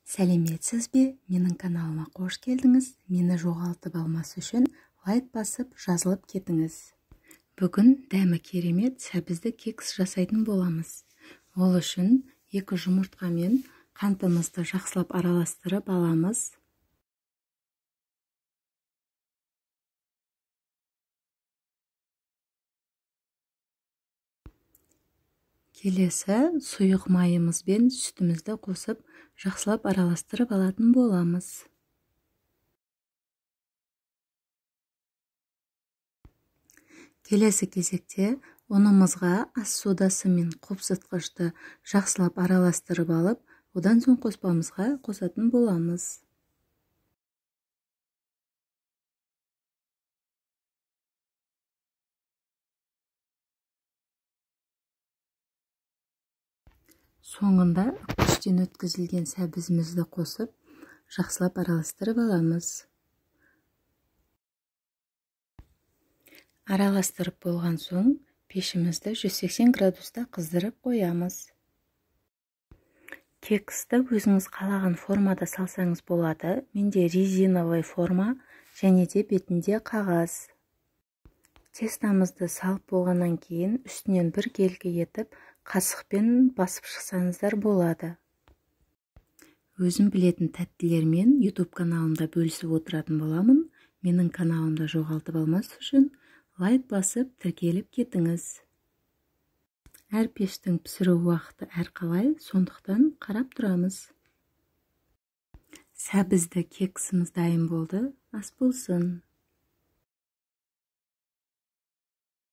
Сәлеметсіз бе? Менің каналыма қош келдіңіз. Мені жоғалтып алмас үшін лайк басып, жазылып кетіңіз. Бүгін дәмі керемет сәбізді кекс жасайтын боламыз. Ол үшін 2 жұмыртқа мен қантымызды жақсылап араластырып аламыз. Келесі сұйық майымыз бен сүтімізді қосып, жақсылап араластырып алатын боламыз. Келесі кезекте ұнымызға ас содасы мен қопсытқышты жақсылап араластырып алып, одан соң қоспамызға қосатын боламыз. Соңында үккіштен өткізілген сәбізімізді қосып, жақсылап араластырып аламыз. Араластырып болған соң, пешімізді 180 градуста қыздырып қоямыз. Кексті өзіңіз қалаған формада салсаңыз болады. Менде резиновый форма және де бетінде қағаз. Тестамызды салып болғаннан кейін үстінен бір келкі етіп, қасықпен басып шықсаңыздар болады. Өзім білетін тәттілермен YouTube каналымда бөлісіп отыратын боламын. Менің каналымда жоғалтып алмас үшін лайк басып, тіркеліп кетіңіз. Әр пештің пісіру уақыты әрқалай, сондықтан қарап тұрамыз. Сәбізді кексіміз дайын болды, ас болсын.